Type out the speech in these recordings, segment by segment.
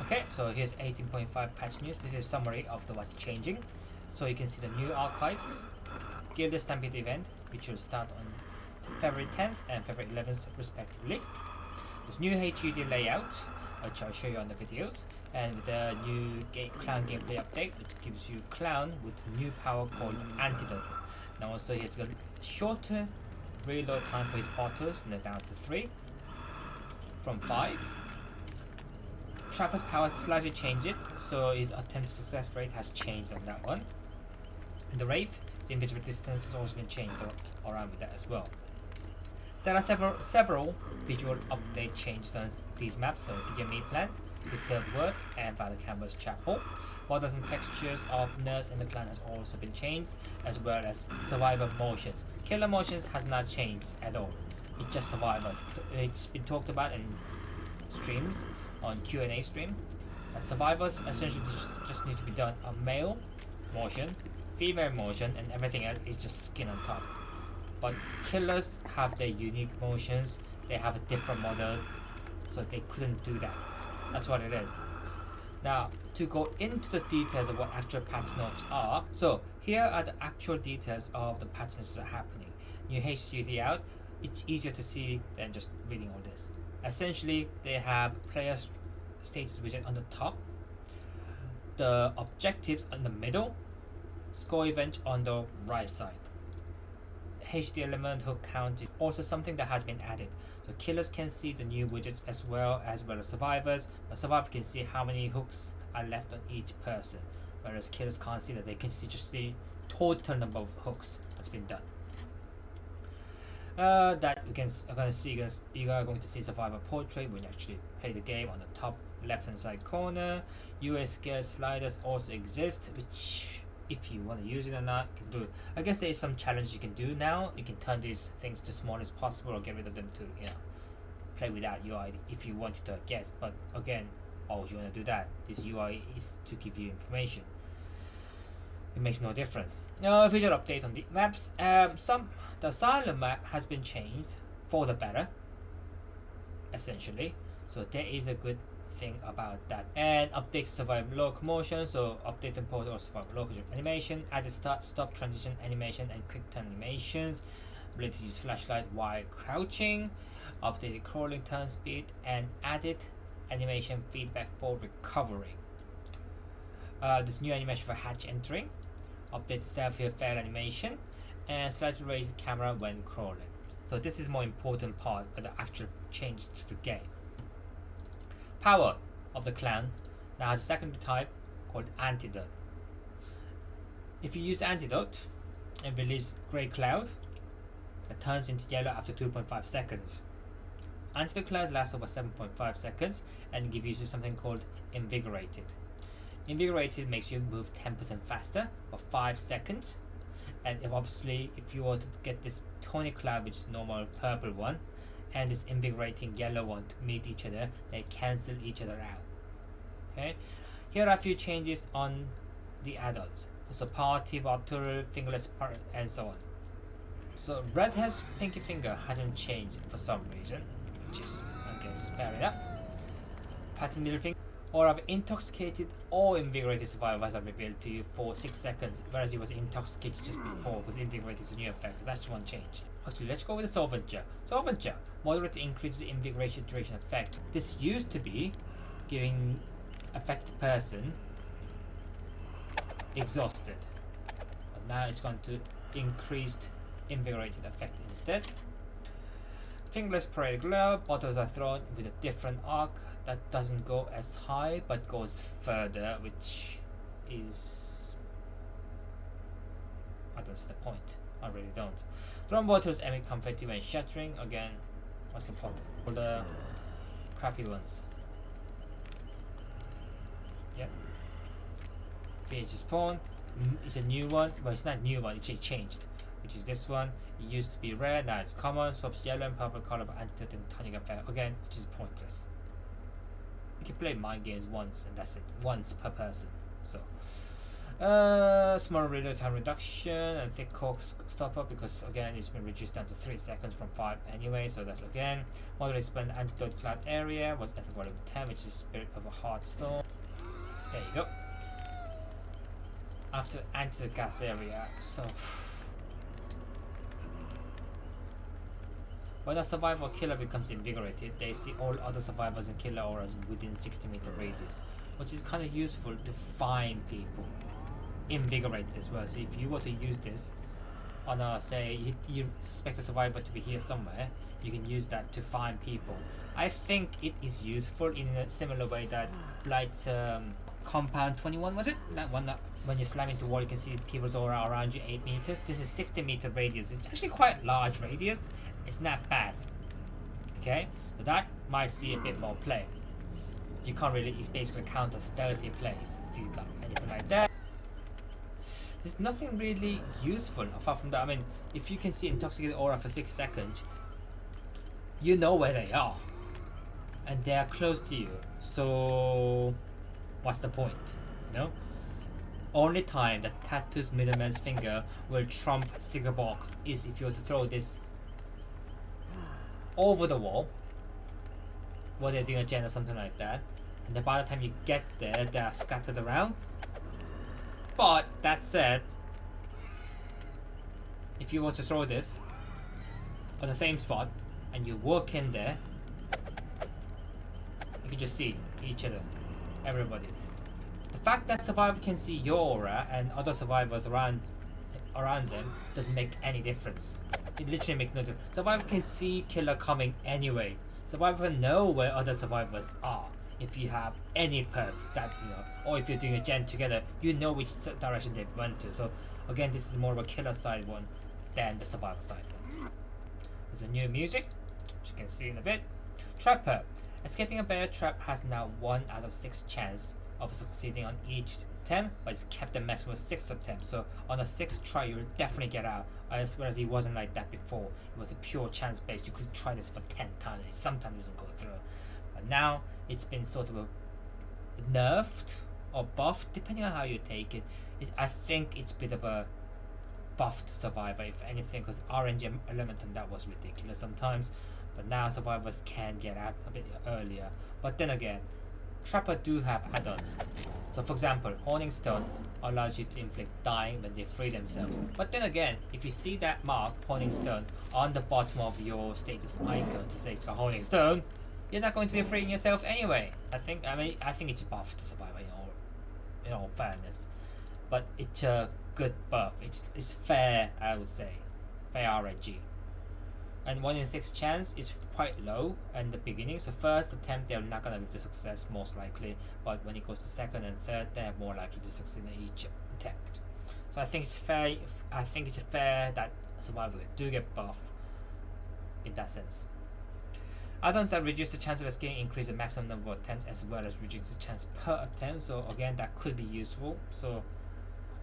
Okay, so here's 18.5 patch news. This is summary of what's changing. So you can see the new archives, Guild Stampede event, which will start on February 10th and February 11th respectively. There's new HUD layout, which I'll show you on the videos, and with the new Clown gameplay update, which gives you Clown with new power called Antidote. Now also he's got shorter reload time for his bottles, now down to 3 from 5. Trapper's power slightly changed it, so his attempt success rate has changed on that one. And the Wraith, his invisible distance has also been changed around with that as well. There are several visual update changes on these maps, so Giga Meat Plant, his third word, and Valley Canvas Chapel. Borders and textures of Nurse and the Clan has also been changed, as well as survivor motions. Killer motions has not changed at all. It's just survivors. It's been talked about in streams, on Q&A stream. Survivors essentially just need to be done a male motion, female motion, and everything else is just skin on top. But killers have their unique motions, they have a different model, so they couldn't do that. That's what it is. Now, to go into the details of what actual patch notes are, so here are the actual details of the patch notes that are happening. New HUD out, it's easier to see than just reading all this. Essentially, they have player status widget on the top, the objectives in the middle, score event on the right side. HD element hook count is also something that has been added. So killers can see the new widgets as well as survivors. But survivors can see how many hooks are left on each person, whereas killers can't see that. They can see just the total number of hooks that's been done. That you are going to see survivor portrait when you actually play the game on the top left hand side corner. US scale sliders also exist, which if you want to use it or not, you can do it. I guess there is some challenge you can do now. You can turn these things to small as possible or get rid of them to, play without UI if you wanted to, I guess. But again, why would you want to do that? This UI is to give you information. It makes no difference. No visual update on the maps. The Asylum map has been changed for the better, essentially. So there is a good thing about that. And update survival locomotion, so update and pause or survival locomotion animation, added start, stop, transition animation, and quick turn animations. Ability to use flashlight while crouching. Updated crawling turn speed and added animation feedback for recovery. This new animation for hatch entering. Updated self-heal fail animation and slightly raise the camera when crawling. So this is more important part of the actual change to the game. Power of the clan now has a secondary type called Antidote. If you use Antidote and release Grey Cloud, it turns into yellow after 2.5 seconds. Antidote Cloud lasts over 7.5 seconds and gives you something called Invigorated. Invigorated makes you move 10% faster for 5 seconds. And if you were to get this Tonic Cloud, which is normal purple one, and this invigorating yellow one to meet each other, they cancel each other out. Okay, here are a few changes on the add-ons. So party, bottle, fingerless part, and so on. So Red has pinky finger hasn't changed for some reason, which is, I guess, fair enough. Pattern middle finger or of intoxicated or invigorated survivors are revealed to you for 6 seconds, whereas he was intoxicated just before, because invigorated is a new effect. So that's one changed. Actually, let's go with the Solvent Gel. Solvent Gel moderately increases the invigoration duration effect. This used to be giving affected person exhausted, but now it's going to increased invigorated effect instead. Fingerless parade glove. Bottles are thrown with a different arc that doesn't go as high but goes further, which is, I don't see the point. I really don't. Thrown bottles emit confetti when shattering. Again, what's the point? For the crappy ones. Yep. PH spawn. It's a new one. Well, it's not a new one. It's changed. Which is this one. It used to be red. Now it's common. Swaps yellow and purple color for antidote and tonic effect. Again, which is pointless. You can play mind games once and that's it. Once per person. So Small reload time reduction and thick cork stopper, because again it's been reduced down to 3 seconds from 5 anyway, so that's again. Moderate expand antidote cloud area was at volume 10, which is Spirit of a Heartstone. There you go. After antidote gas area, so when a survivor killer becomes invigorated, they see all other survivors and killer auras within 60-meter radius, which is kind of useful to find people invigorated as well. So if you were to use this on a, say you suspect a survivor to be here somewhere, you can use that to find people. I think it is useful in a similar way that Blight Compound 21, was it? That one that when you slam into wall you can see people's aura around you 8 meters. This is 60-meter radius. It's actually quite large radius. It's not bad. Okay, so that might see a bit more play. You can't really, it's basically counter stealthy plays if you got anything like that. There's nothing really useful apart from that. I mean, if you can see intoxicated aura for 6 seconds, you know where they are, and they are close to you. So, what's the point? No. Only time that Tattoo's Middleman's Finger will trump Cigar Box is if you were to throw this over the wall, while they're doing a gen or something like that, and then by the time you get there, they are scattered around. But that said, if you were to throw this on the same spot and you walk in there, you can just see each other, everybody. The fact that survivor can see your aura and other survivors around them doesn't make any difference. It literally makes no difference. Survivor can see killer coming anyway. Survivor can know where other survivors are. If you have any perks that, you know, or if you're doing a gen together, you know which direction they went to. So again, this is more of a killer side one than the survivor side one. There's a new music, which you can see in a bit. Trapper. Escaping a bear trap has now 1 out of 6 chance of succeeding on each attempt, but it's kept a maximum 6 attempts. So on a 6th try, you'll definitely get out. Whereas it wasn't like that before. It was a pure chance based. You could try this for 10 times. It sometimes doesn't go through. But now it's been sort of nerfed or buffed, depending on how you take it. I think it's a bit of a buffed survivor, if anything, because RNG element and that was ridiculous sometimes. But now survivors can get out a bit earlier. But then again, Trapper do have add-ons. So for example, Horning Stone allows you to inflict dying when they free themselves. But then again, if you see that mark, Horning Stone, on the bottom of your status icon to say it's got Horning Stone, you're not going to be freeing yourself anyway. I think it's a buff to survive in all fairness. But it's a good buff. It's fair, I would say. Fair RNG. And 1 in 6 chance is quite low in the beginning. So first attempt they're not gonna be the success most likely, but when it goes to second and third, they're more likely to succeed in each attempt. So I think it's fair. I think it's fair that survivors do get buff in that sense. Add-ons that reduce the chance of escaping increase the maximum number of attempts as well as reduce the chance per attempt. So again, that could be useful. So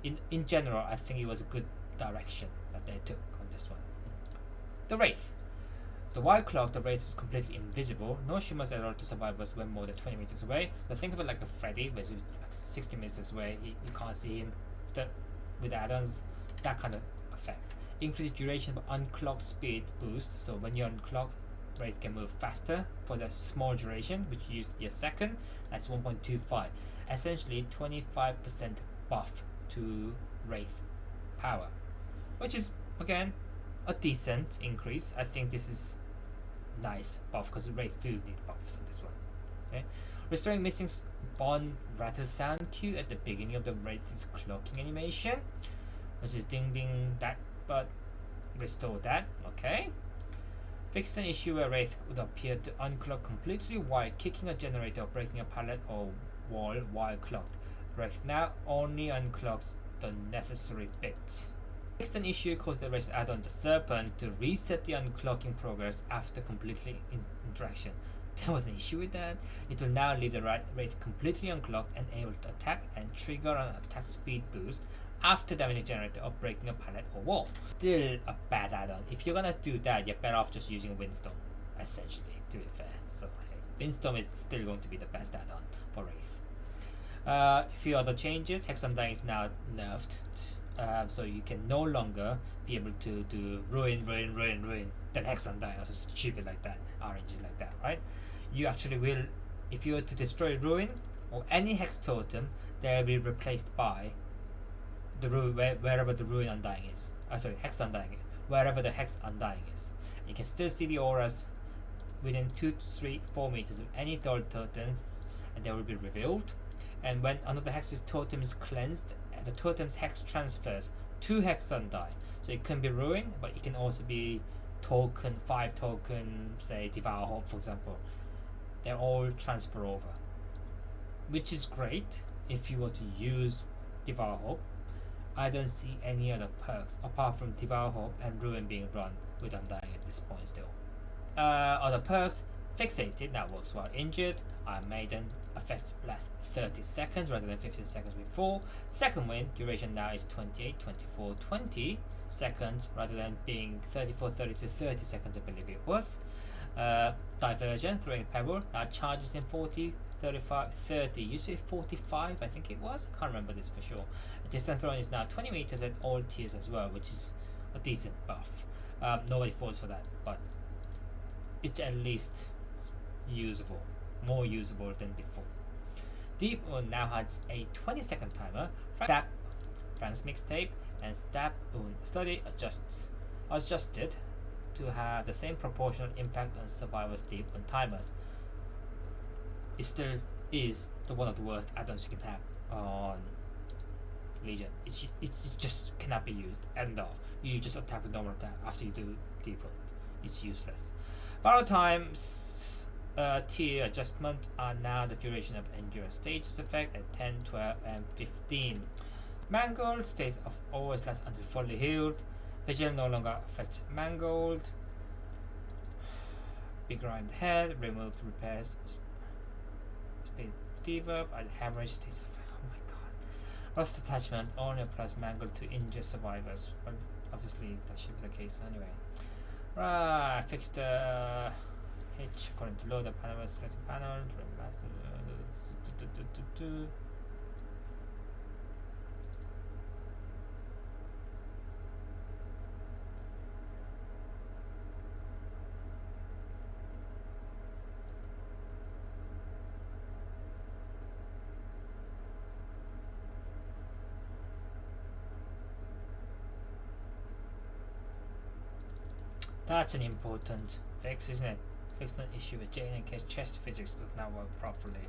in general, I think it was a good direction that they took on this one. The Wraith. The Wild Clock, the Wraith is completely invisible. No shimmers at all to survivors when more than 20 meters away. So think of it like a Freddy, which is like 60 meters away. You can't see him. With add-ons, that kind of effect. Increased duration of unclocked speed boost. So when you're unclocked, Wraith can move faster for the small duration, which used to be a second. That's 1.25. Essentially 25% buff to Wraith power, which is again a decent increase. I think this is nice buff because Wraith do need buffs in this one. Okay, restoring missing bond rattle sound cue at the beginning of the Wraith's clocking animation, which is ding ding that, but restore that. Okay. Fixed an issue where Wraith would appear to unclock completely while kicking a generator or breaking a pallet or wall while clocked. Wraith now only unclocks the necessary bits. Fixed an issue caused the Wraith add-on the Serpent to reset the unclocking progress after completely interaction. There was an issue with that. It will now leave the Wraith completely unclocked and able to attack and trigger an attack speed boost after damaging a generator or breaking a pallet or wall. Still a bad add-on. If you're gonna do that, you're better off just using Windstorm, essentially, to be fair. So hey, Windstorm is still going to be the best add-on for Wraith. A few other changes. Hex Undying is now nerfed, so you can no longer be able to do ruin, then Hex Undying or something stupid like that, RNGs like that, right? You actually will, if you were to destroy ruin or any hex totem, they will be replaced by the ruin wherever the ruin undying is. Sorry, hex undying, wherever the hex undying is. You can still see the auras within 2, 3, 4 meters of any dull totems, and they will be revealed. And when another hex's totem is cleansed, the totem's hex transfers to hex undying. So it can be ruin, but it can also be token, 5 token, say Devour Hope for example. They all transfer over, which is great if you were to use Devour Hope. I don't see any other perks apart from Devour Hope and Ruin being run with Undying at this point still. Other perks, Fixated, that works while injured. Iron Maiden, effect lasts 30 seconds rather than 15 seconds before. Second Wind, duration now is 28, 24, 20 seconds rather than being 34, 30 to 30 seconds I believe it was. Diversion, Throwing Pebble, now charges in 40, 35, 30. You say 45, I think it was. I can't remember this for sure. Distance thrown is now 20 meters at all tiers as well, which is a decent buff. Nobody falls for that, but it's at least usable, more usable than before. Deep Wound now has a 20-second timer. Stab, Fran's Mixtape, and Stab Wound Study adjusted to have the same proportional impact on survivors' Deep Wound timers. It still is one of the worst add-ons you can have on Legion. It just cannot be used. End of. You just attack with normal attack after you do Deep Wound. It's useless. Battle times tier adjustment are now the duration of endurance status effect at 10, 12, and 15. Mangold states of always lasts until fully healed. Vigil no longer affects Mangold. Begrimed Head removed repairs speed debuff and Hemorrhage states effect. Oh my god. Lost attachment only applies Mangold to injured survivors. Well, obviously that should be the case anyway. Right, fix the H according to load the panel select panel. That's an important fix, isn't it? Fix an issue with Jane in case chest physics does not work properly.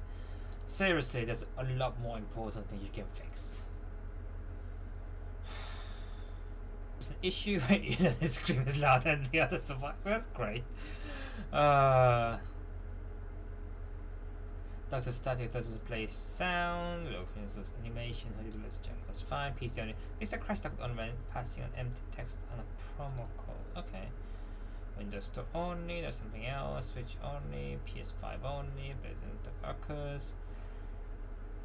Seriously, there's a lot more important thing you can fix. It's an issue where the scream is louder than the other survivors. Great. Dr. Static doesn't play sound. Look, animation. Let's check. That's fine. PC only. It's a crash duct on when passing an empty text on a promo code. Okay. Windows Store only, there's something else, Switch only, PS5 only, Blazing occurs.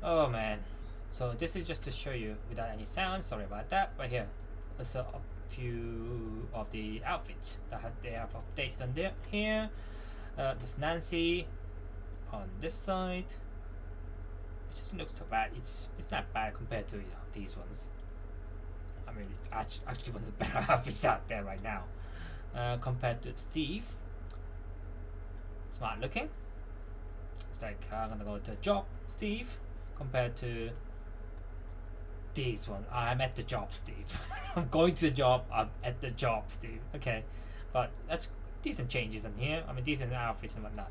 Oh man. So this is just to show you without any sound, sorry about that, but here. So a few of the outfits that they have updated on there. Here, there's Nancy on this side, which doesn't look so bad. It's not bad compared to these ones. I mean, actually one of the better outfits out there right now. Compared to Steve, smart looking. It's like I'm gonna go to a job, Steve, compared to these one. I'm at the job, Steve. I'm going to the job. I'm at the job, Steve. Okay, but that's decent changes in here. I mean, decent outfits and whatnot.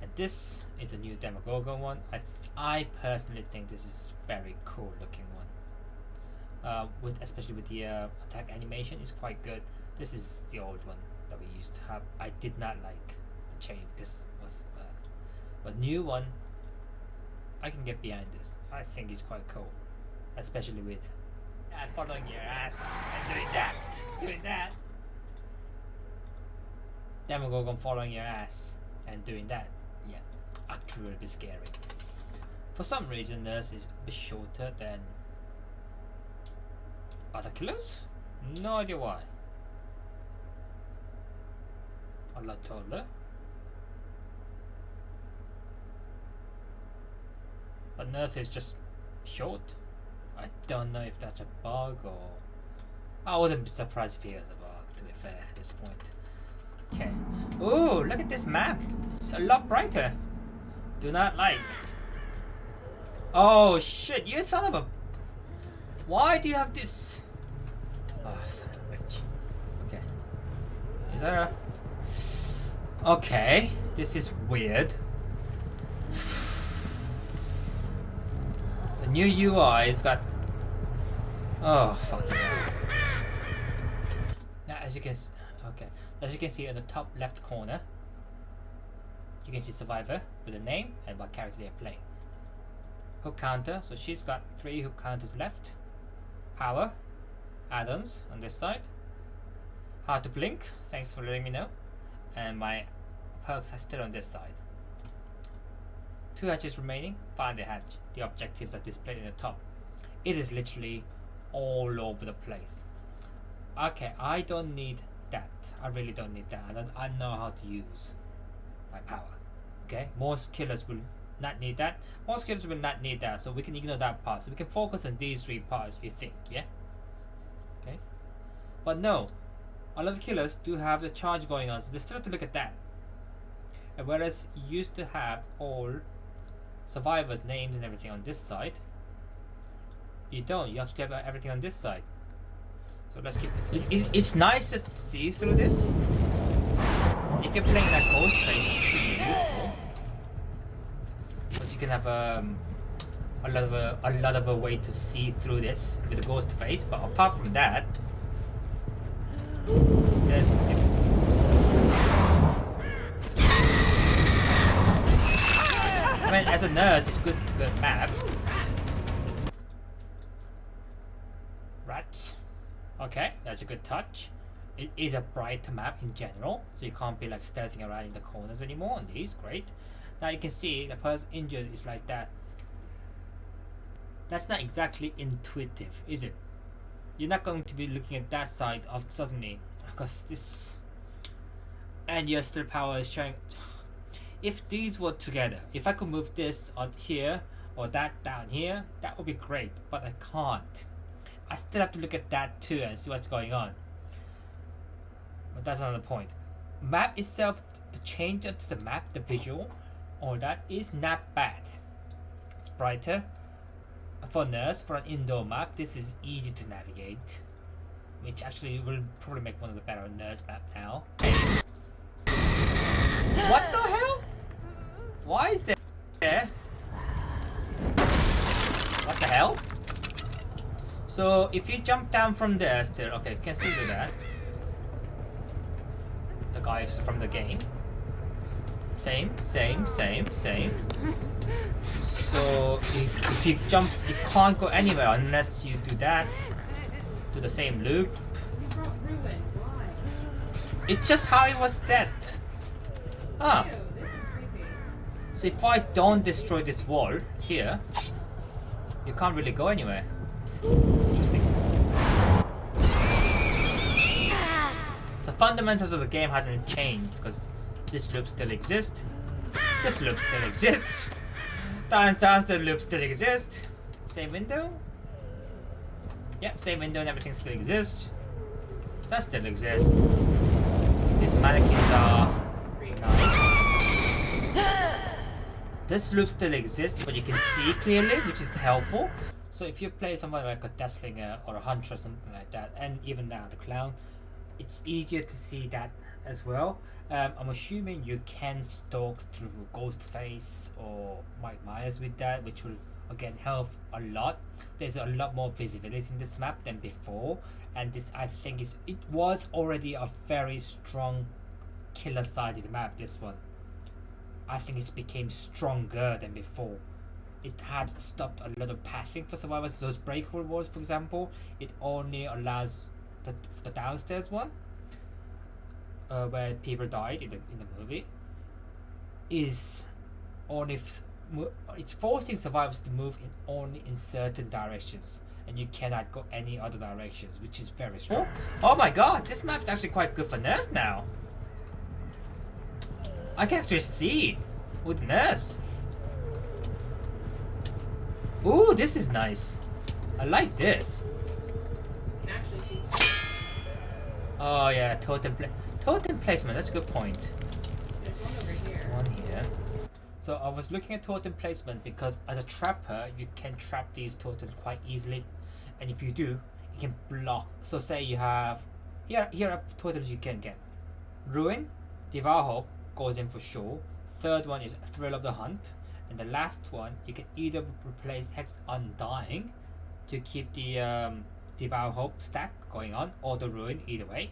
And this is a new Demogorgon one. I personally think this is very cool looking one. Especially with the attack animation, is quite good. This is the old one that we used to have. I did not like the change. This was a new one. I can get behind this. I think it's quite cool, especially with following your ass and doing that. Demogorgon following your ass and doing that. Yeah, actually will be scary. For some reason, this is a bit shorter than other killers? No idea why. A lot taller. but Nurse is just short. I don't know if that's a bug or... I wouldn't be surprised if it was a bug, to be fair, at this point. Okay. Ooh, look at this map. It's a lot brighter. Do not like. Oh shit, you son of a... Why do you have this? Oh, son of a bitch. Okay. Is there a... Okay, this is weird. The new UI's got... Oh, fucking hell. Now, as you can... Okay. As you can see in the top left corner, you can see Survivor with a name and what character they're playing. Hook counter, so she's got 3 hook counters left. Power, add-ons on this side. How to blink, thanks for letting me know. And my perks are still on this side. 2 hatches remaining, find the hatch. The objectives are displayed in the top. It is literally all over the place. Okay, I don't need that. I really don't need that. I know how to use my power. Okay, most killers will not need that. Most killers will not need that, so we can ignore that part. So we can focus on these 3 parts, you think, yeah? Okay. But no, a lot of killers do have the charge going on, so they still have to look at that. And whereas you used to have all survivors' names and everything on this side, you don't. You actually have everything on this side. So let's keep it. It's nice to see through this. If you're playing that ghost phase, it's pretty useful. But you can have a lot of a way to see through this with the ghost phase. But apart from that, there's I mean, as a nurse, it's a good map. Rats. Okay, that's a good touch. It is a brighter map in general, so you can't be like stealthing around in the corners anymore on these. Great. Now you can see the person injured is like that. That's not exactly intuitive, is it? You're not going to be looking at that side of suddenly, because this... And your still power is showing... If these were together, if I could move this on here, or that down here, that would be great, but I can't. I still have to look at that too and see what's going on. But that's another point. Map itself, the change to the map, the visual, all that is not bad. It's brighter. For Nurse, for an indoor map, this is easy to navigate. Which actually will probably make one of the better Nurse map now. What the hell? Why is there? What the hell? So if you jump down from there still, okay, you can still do that. The guys from the game. Same. So if you jump, you can't go anywhere unless you do that. Do the same loop. You brought ruin. Why? It's just how it was set. Ah. Ew, this is creepy. So if I don't destroy this wall here, you can't really go anywhere. Interesting. So fundamentals of the game hasn't changed because this loop still exists. This loop still exists. The loop still exists. Same window. Yep, same window and everything still exists. That still exists. These mannequins are nice. This loop still exists, but you can see clearly, which is helpful. So if you play someone like a Deathslinger or a Hunter or something like that, and even now the Clown, it's easier to see that as well. I'm assuming you can stalk through Ghostface or Mike Myers with that, which will again help a lot. There's a lot more visibility in this map than before, and this I think it was already a very strong killer sided map. This one, I think it's became stronger than before. It had stopped a lot of pathing for survivors. Those breakable walls, for example, it only allows the downstairs one, where people died in the movie, is only it's forcing survivors to move in only in certain directions, and you cannot go any other directions, which is very strong. Oh my god, this map's actually quite good for Nurse now. I can actually see with Nurse. Ooh, this is nice. I like this. You can actually see. Oh yeah, totem placement. That's a good point. There's one over here. One here. So I was looking at totem placement because as a trapper, you can trap these totems quite easily, and if you do, you can block. So say you have here are totems you can get. Ruin, Devour Hope goes in for sure. Third one is Thrill of the Hunt, and the last one you can either replace Hex Undying to keep the Devour Hope stack going on, or the Ruin, either way,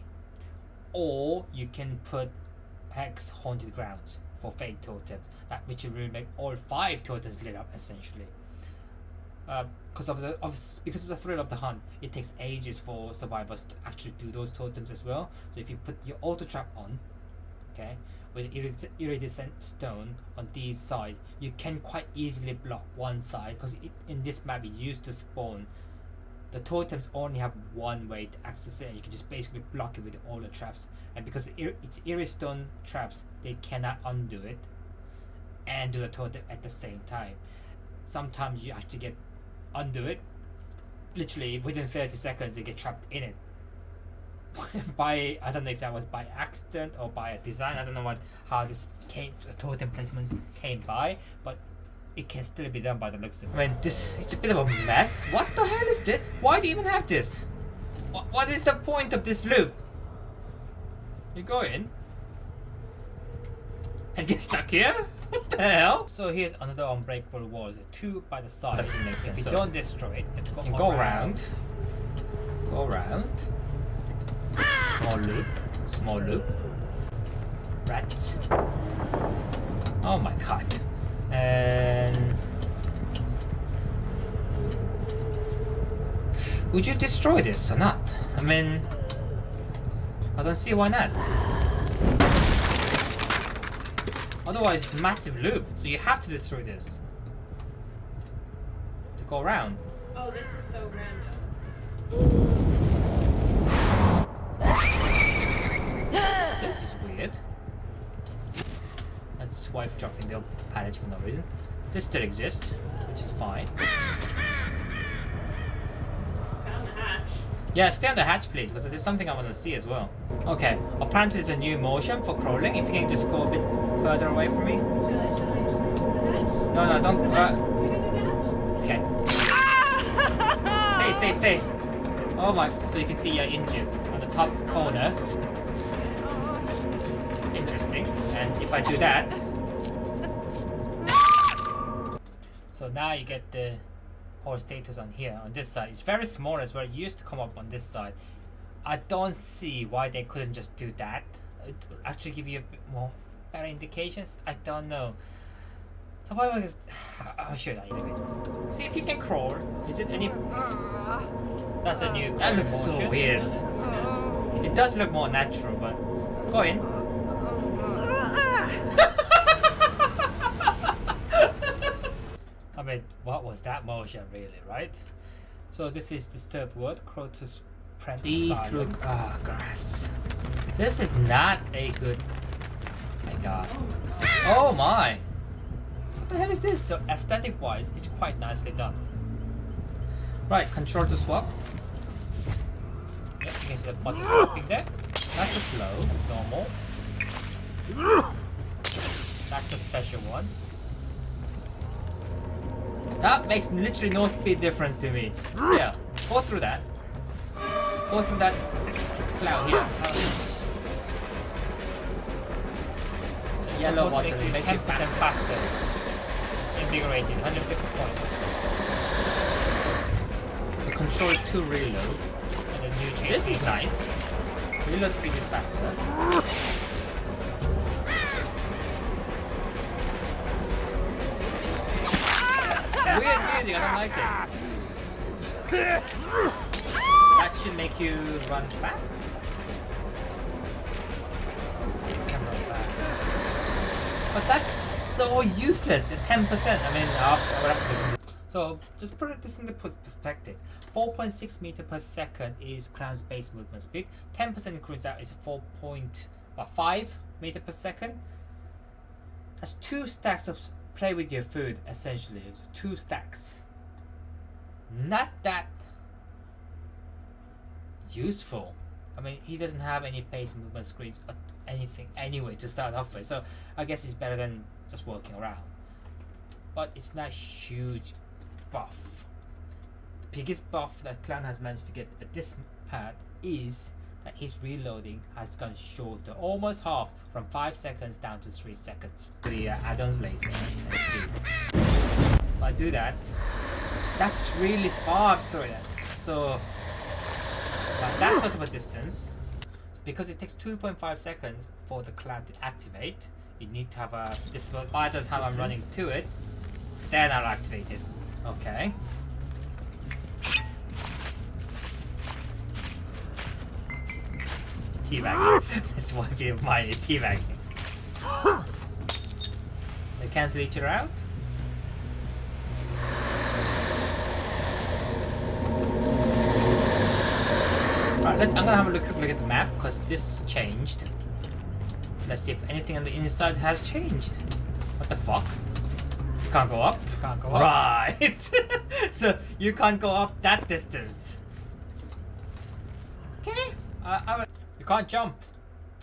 or you can put Hex Haunted Grounds for Fate totems, that which will make all 5 totems lit up essentially. Because of the Thrill of the Hunt, it takes ages for survivors to actually do those totems as well. So if you put your auto trap on, okay, with iridescent stone on these sides, you can quite easily block one side, because in this map it used to spawn. The totems only have one way to access it, and you can just basically block it with all the traps. And because it's iridestone traps, they cannot undo it and do the totem at the same time. Sometimes you actually get undo it, literally within 30 seconds you get trapped in it. By, I don't know if that was by accident or by a design. I don't know how this totem placement came by, but it can still be done by the looks of it. I mean, it's a bit of a mess. What the hell is this? Why do you even have this? What is the point of this loop? You go in and get stuck here? What the hell? So here's another unbreakable wall. There's 2 by the side. That doesn't make sense. If you don't destroy it, you have to go around. Go around. Small loop. Small loop. Rats. Oh my god. And would you destroy this or not? I mean, I don't see why not. Otherwise it's a massive loop, so you have to destroy this to go around. Oh, this is so random. This is weird. That's wife dropping the pallets for no reason. This still exists, which is fine. Found the hatch. Yeah, stay on the hatch please, because there's something I want to see as well. Okay, apparently there's a new motion for crawling. If you can just go a bit further away from me. Should I do the hatch? No, don't. Can I do the hatch? Okay. Stay. Oh my, so you can see you're injured on the top corner. Interesting. And if I do that, so now you get the whole status on here, on this side. It's very small as well. It used to come up on this side. I don't see why they couldn't just do that. It would actually give you a bit more better indications. I don't know. So I'll show you that in a bit. See if you can crawl. Is it any? That's a new. That looks so weird. Oh, that's weird. It does look more natural, but go in. I mean, what was that motion really, right? So this is the third word, Crotus Prentice through grass. This is not a good. My god. Oh my! What the hell is this? So aesthetic wise, it's quite nicely done. Right, control to swap. Yep, you can see the button swapping there. That's a slow, that's normal. That's a special one. That makes literally no speed difference to me. Yeah, go through that. Go through that cloud here. Yellow water will make it 10% faster. Invigorating, 150 points. So control 2 reload. And then new change. This is nice. Reload speed is faster. Weird music, I don't like it. That should make you run fast. You can run fast. But that's so useless, the 10%. I mean, I would have to. So, just put this into perspective. 4.6 meter per second is Clown's base movement speed. 10% increase that is 4.5 meter per second. That's 2 stacks of play with your food, essentially. So 2 stacks. not that useful. I mean, he doesn't have any base movement screens or anything anyway to start off with, so I guess it's better than just walking around. But it's not huge buff. The biggest buff that Clan has managed to get at this pad is that his reloading has gone shorter, almost half, from 5 seconds down to 3 seconds. The add-ons later. Let's see. So I do that. That's really far. So that sort of a distance, because it takes 2.5 seconds for the cloud to activate, you need to have a this one. By the time I'm running to it, then I'll activate it. Okay. Teabagging. That's why we have my teabagging. They cancel each other out. Right, I'm gonna have a quick look at the map because this changed. Let's see if anything on the inside has changed. What the fuck? You can't go up? Can't go up. Right. So you can't go up that distance. Okay. You can't jump.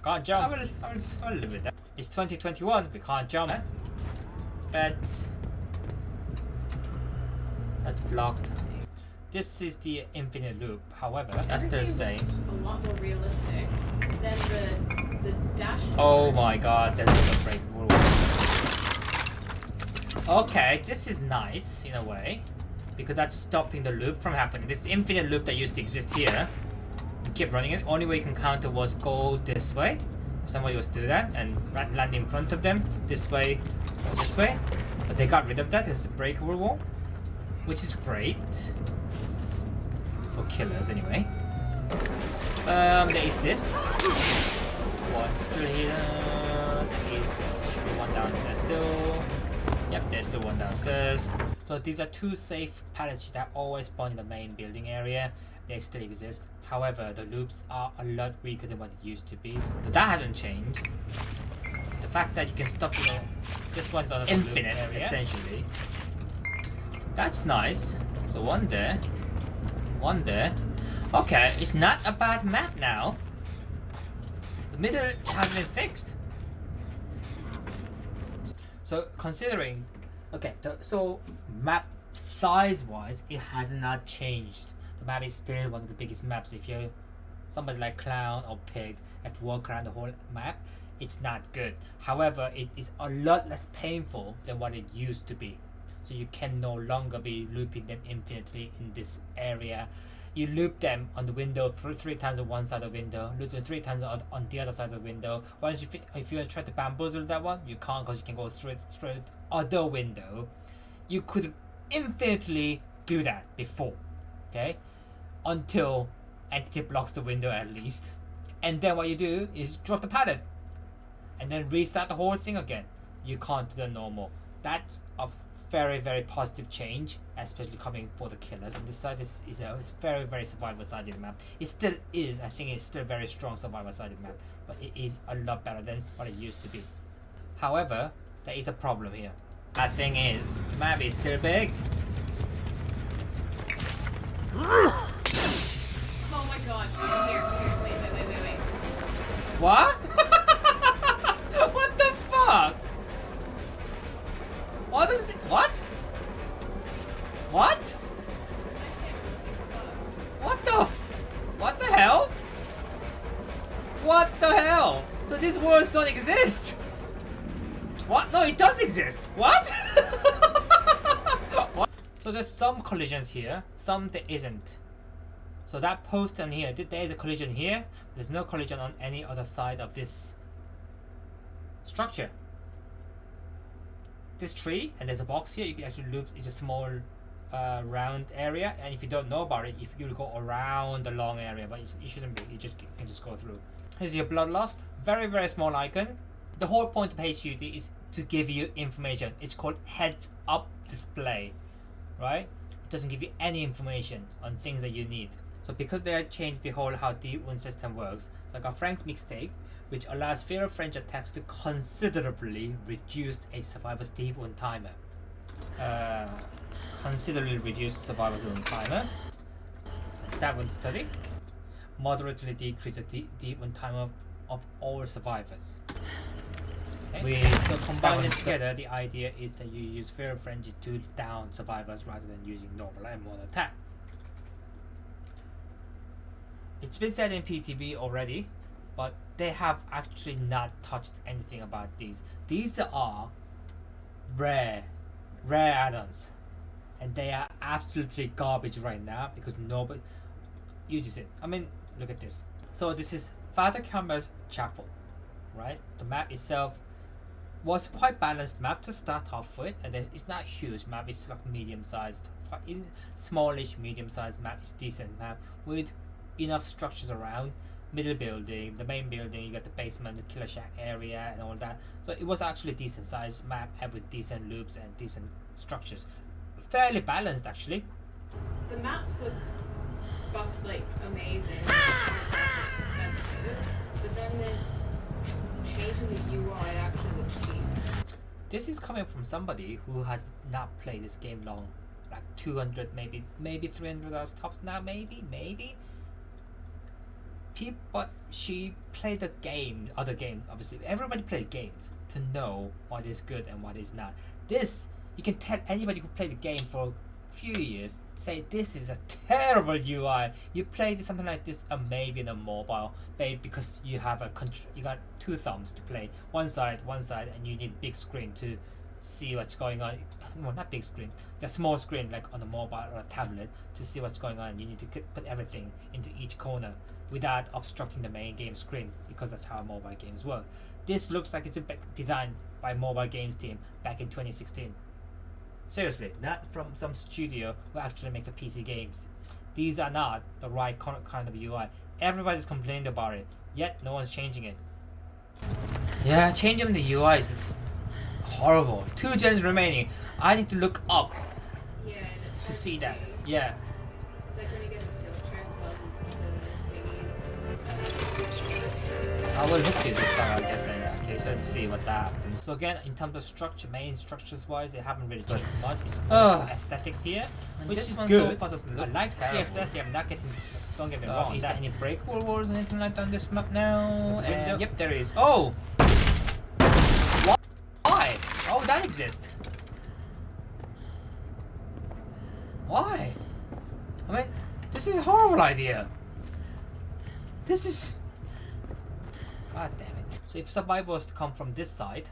Can't jump. I will live with that. It's 2021. We can't jump. That's blocked. This is the infinite loop. However, as they're saying, a lot more realistic than the dash. oh my god, there's a break rule. Okay, this is nice in a way because that's stopping the loop from happening. This infinite loop that used to exist here, you keep running it. Only way you can counter was go this way. Somebody was do that and land in front of them this way or this way. But they got rid of that. There's a breakable wall, which is great. For killers anyway. There is this. One still here. There should be one downstairs still. Yep, there's still one downstairs. So these are two safe pallets that always spawn in the main building area. They still exist. However, the loops are a lot weaker than what it used to be. But that hasn't changed. The fact that you can stop, this one's on infinite area, essentially. That's nice. So one there. One there. Okay, it's not a bad map now. The middle has been fixed. So considering, okay, so map size wise, it has not changed. The map is still one of the biggest maps. If you're somebody like Clown or Pig have to walk around the whole map, it's not good. However, it is a lot less painful than what it used to be. So you can no longer be looping them infinitely in this area. You loop them on the window 3 times on one side of the window, loop them 3 times on the other side of the window. Once if you try to bamboozle that one, you can't because you can go straight other window. You could infinitely do that before, okay? Until entity blocks the window at least. And then what you do is drop the pallet and then restart the whole thing again. You can't do the normal. That's a very, very positive change, especially coming for the killers. And this side is a very, very survival-sided map. It still is, I think it's still a very strong survival-sided map, but it is a lot better than what it used to be. However, there is a problem here. That thing is, the map is still big. Oh my god. Here. Wait. What? What the fuck? What is it? What? What? What the hell? What the hell? So these worlds don't exist? What? No, it does exist. What? What? So there's some collisions here, some there isn't. So that post on here, there is a collision here. There's no collision on any other side of this structure. This tree, and there's a box here. You can actually loop. It's a small round area, and if you don't know about it, if you'll go around the long area, but it shouldn't be. You can just go through. Here's your bloodlust. Very, very small icon. The whole point of HUD is to give you information. It's called heads up display, right? It doesn't give you any information on things that you need. So because they have changed the whole how the wound system works, so I got Frank's mixtape, which allows fear of French attacks to considerably reduce a survivor's deep wound timer. considerably reduced survival zone timer. Stab wound study. Moderately decrease the wound timer of all survivors. Okay. So combine it together, the idea is that you use Feral Frenzy to down survivors rather than using normal and one attack. It's been said in PTB already, but they have actually not touched anything about these. These are rare add-ons, and they are absolutely garbage right now because nobody uses it. I mean, look at this. So this is Father Camber's Chapel, right? The map itself was quite balanced map to start off with, and it's not huge map. It's like medium-sized, smallish, medium-sized map. It's decent map with enough structures around. Middle building, the main building, you got the basement, the killer shack area, and all that. So it was actually a decent-sized map, and with decent loops and decent structures. Fairly balanced, actually. The maps look buffed like amazing. Expensive, but then this change in the UI actually looks cheap. This is coming from somebody who has not played this game long, like 200, maybe 300 hours tops now, maybe. But she played the game, other games, obviously. Everybody played games to know what is good and what is not. This, you can tell anybody who played the game for a few years, say this is a terrible UI. You played something like this, maybe in a mobile, maybe because you have you got two thumbs to play, one side, and you need big screen to see what's going on. Well, not big screen, a small screen like on a mobile or a tablet to see what's going on. You need to put everything into each corner without obstructing the main game screen, because that's how mobile games work. This looks like it's designed by mobile games team back in 2016. Seriously, not from some studio who actually makes a PC games. These are not the right kind of UI. Everybody's complaining about it, yet no one's changing it. Yeah, changing the UI is horrible. 2 gens remaining. I need to look up Yeah, and it's to hard see that. Yeah. It's like when you get a skill check on the thingies. I will look at this I guess later. Okay, so let's see what that happens. So again, in terms of structure, main structures wise, they haven't really changed much. It's aesthetics here, which is good. I like the aesthetic. I'm not getting. Don't get me wrong. Is there any breakable walls or anything like that on this map now? Yep, there is. Oh. Why? Oh, that exists. Why? I mean, this is a horrible idea. This is. God damn it. So if survivors come from this side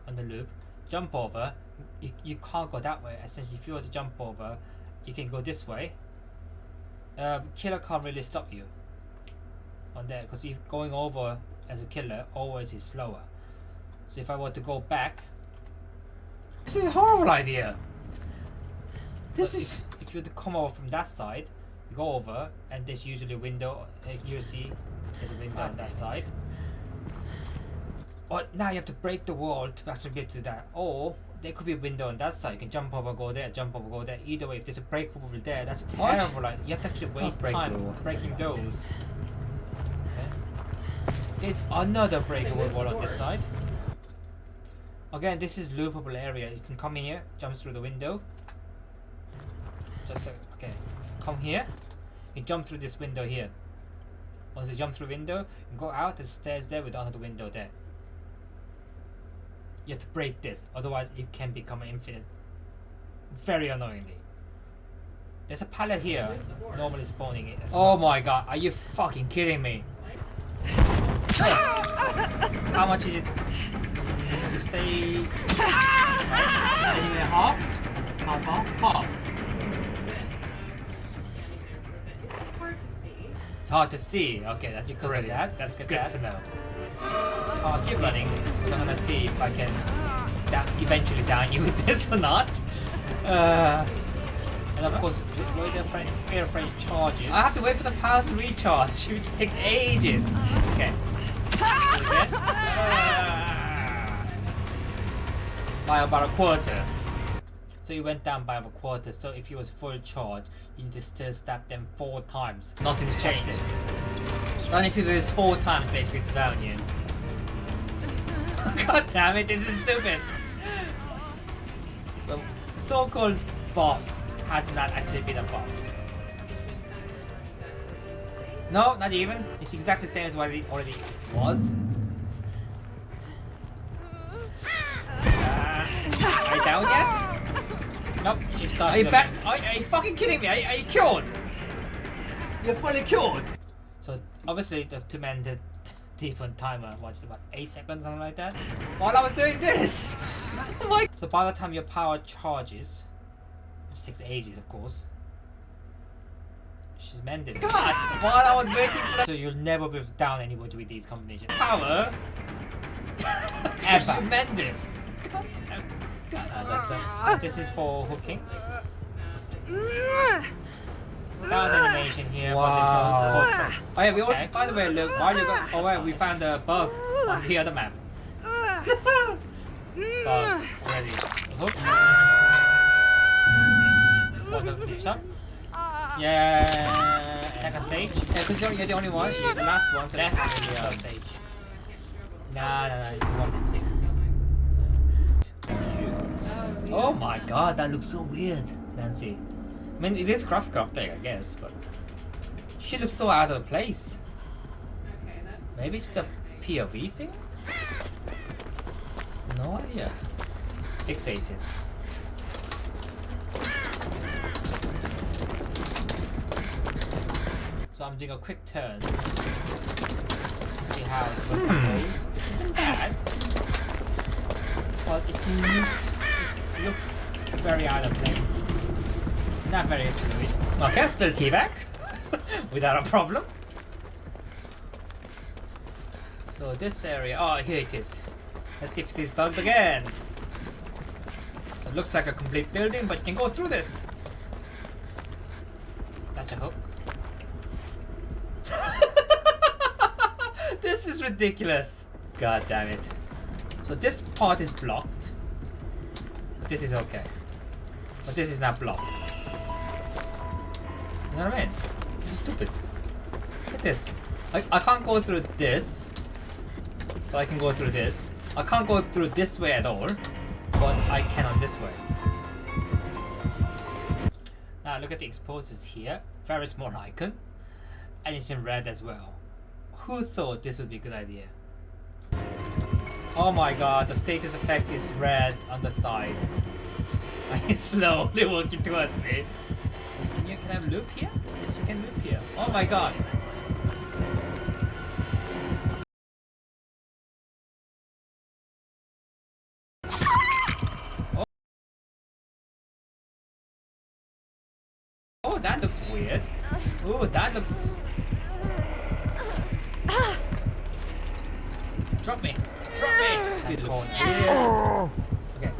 on the loop, jump over, you can't go that way. Essentially, if you were to jump over, you can go this way. Killer can't really stop you on there, because if going over as a killer always is slower. So if I were to go back, this is a horrible idea. This is if you were to come over from that side, you go over, and there's usually a window. You see, there's a window on that side. Or now you have to break the wall to actually get to that. Or there could be a window on that side. You can jump over, go there, jump over, go there. Either way, if there's a break over there, that's terrible. Like, you have to actually waste time breaking those. Okay. There's another breakable wall on this side. Again, this is loopable area. You can come in here, jump through the window. Just okay, come here. You jump through this window here. Once you jump through window, you go out. There's stairs there with another window there. You have to break this, otherwise it can become infinite. Very annoyingly. There's a pallet here, normally spawning it as well. Oh my god, are you fucking kidding me? How much is it? You stay... half? Half. This is hard to see. It's hard to see. Okay, that's because of that. That's good to know. I'll keep running. I'm gonna see if I can eventually down you with this or not. And of course, wait the Feral Frenzy charges. I have to wait for the power to recharge, which takes ages. Okay. By about a quarter. So you went down by about a quarter. So if you was full charge, you need to still stab them 4 times. Nothing's changed. So I need to do this 4 times basically to down you. God damn it, this is stupid. So so-called buff has not actually been a buff. It's just kind of like that what you say. No, not even. It's exactly the same as what it already was. Are you down yet? Nope, she started. Are you back? Are you fucking kidding me? Are you cured? You're fully cured. So obviously the two men did different timer. What's about 8 seconds, something like that? While I was doing this. Oh my. So by the time your power charges, which takes ages, of course. She's mended. God! While I was waiting for that. So you'll never be down anybody with these combinations. Power. Ever. Mended. This is for hooking. That was animation here, but there's no hook. Oh yeah, we also, by the way, look, while you go, oh wait, we found a bug on the other map. Bug already. Hook. One of each up. Yeah. Second stage. Yeah, because you're the only one. You're the last one, so that's the third stage. Nah, it's 1.6. Oh my god, that looks so weird, Nancy. I mean, it is crafting, I guess, but she looks so out of place. Okay, that's. Maybe it's the POV thing? No idea. Fixated. So I'm doing a quick turn to see how it goes. This isn't bad. Well, it looks very out of place. Not very fluid. Okay, still T-back without a problem. So this area, oh here it is. Let's see if it is bugged again. So it looks like a complete building, but you can go through this. That's a hook. This is ridiculous. God damn it. So this part is blocked. This is okay. But this is not blocked. You know what I mean? This is stupid. Look at this. I can't go through this. But I can go through this. I can't go through this way at all. But I can on this way. Now look at the exposures here. Very small icon. And it's in red as well. Who thought this would be a good idea? Oh my god, the status effect is red on the side. It's slowly walking towards me. Can I loop here? Yes, you can loop here. Oh my god. Oh, that looks weird. Oh, that looks... Drop me! Drop me! Yeah. Okay,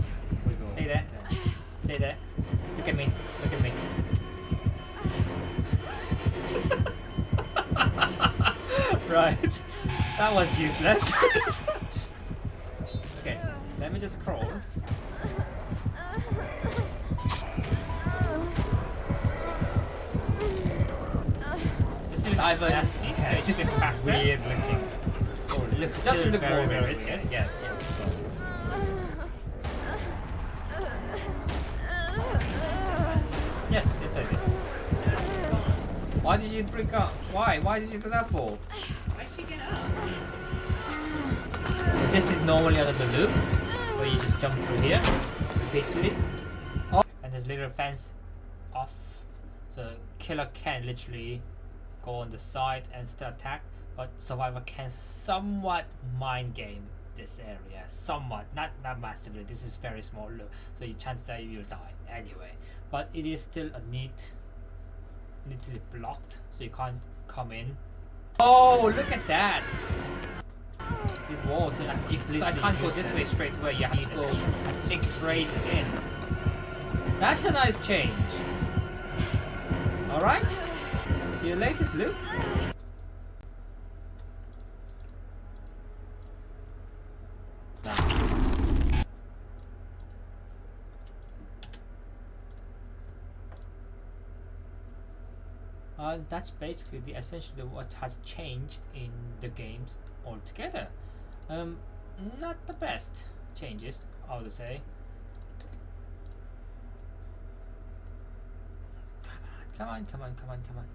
we go. Stay there. Stay there. Look at me. Look at me. Right. That was useless. Okay, let me just crawl. This is either nasty, so it's just weird looking. Oh, it looks, doesn't look more realistic. Yes, yes. Yes, yes I did. Why did you break up? Why? Why did you do that for? Why'd she get up? This is normally under the loop, where you just jump through here repeatedly. Oh. And there's little fence off, so killer can literally go on the side and still attack, but survivor can somewhat mind game this area, somewhat, not massively. This is very small loop, so your chance that you'll die anyway. But it is still a neatly blocked, so you can't come in. Oh, look at that! These walls are like deeply. So I can't go this way straight away. You have to go, I think, straight in. That's a nice change. All right. See you later, Luke. That's basically essentially what has changed in the games altogether. Not the best changes, I would say. Come on, come on, come on, come on.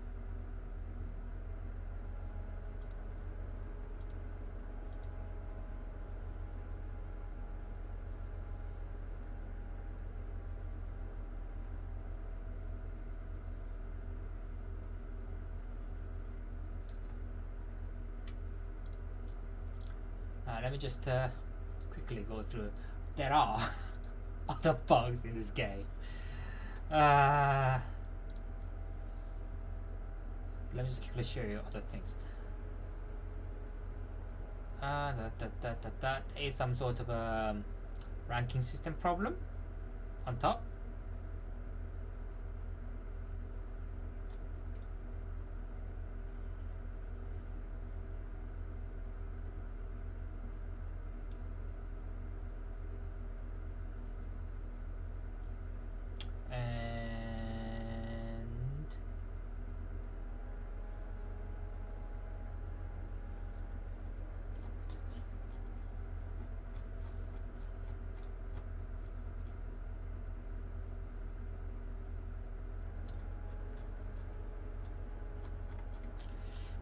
Let me just quickly go through. There are other bugs in this game. Let me just quickly show you other things. That is some sort of a ranking system problem on top.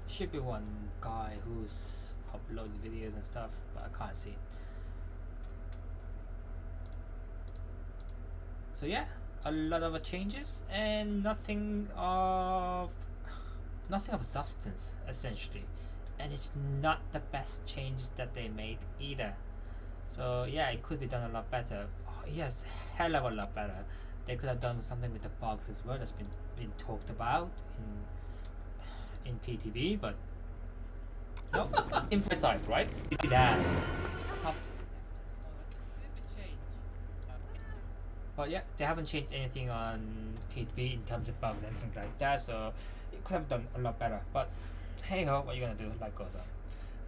Should be one guy who's uploaded videos and stuff, but I can't see it. So yeah, a lot of changes and nothing of substance essentially, and it's not the best changes that they made either. So yeah, it could be done a lot better. Oh, yes, hell of a lot better. They could have done something with the bugs as well. That's been talked about in PTB, but no, emphasize, right? That. But yeah, they haven't changed anything on PTB in terms of bugs and things like that, so it could have done a lot better. But hey ho, what are you gonna do? Life goes on.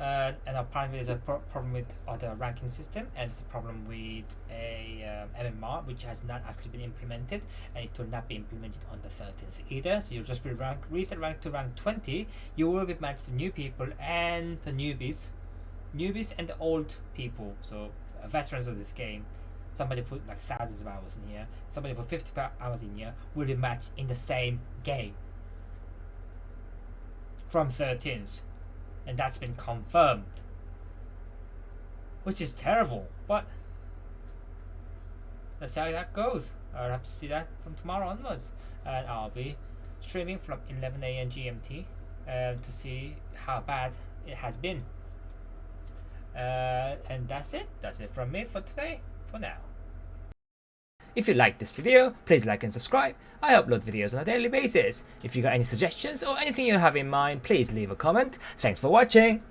And apparently there's a problem with the ranking system, and it's a problem with a MMR which has not actually been implemented, and it will not be implemented on the 13th either. So you'll just be reset rank to rank 20. You will be matched to new people and the newbies and the old people, so veterans of this game. Somebody put like thousands of hours in here, somebody put 50 hours in here, will be matched in the same game from 13th. And that's been confirmed, which is terrible, but let's see how that goes. I'll have to see that from tomorrow onwards, and I'll be streaming from 11 AM GMT to see how bad it has been. And that's it from me for today, for now. If you like this video, please like and subscribe. I upload videos on a daily basis. If you got any suggestions or anything you have in mind, please leave a comment. Thanks for watching.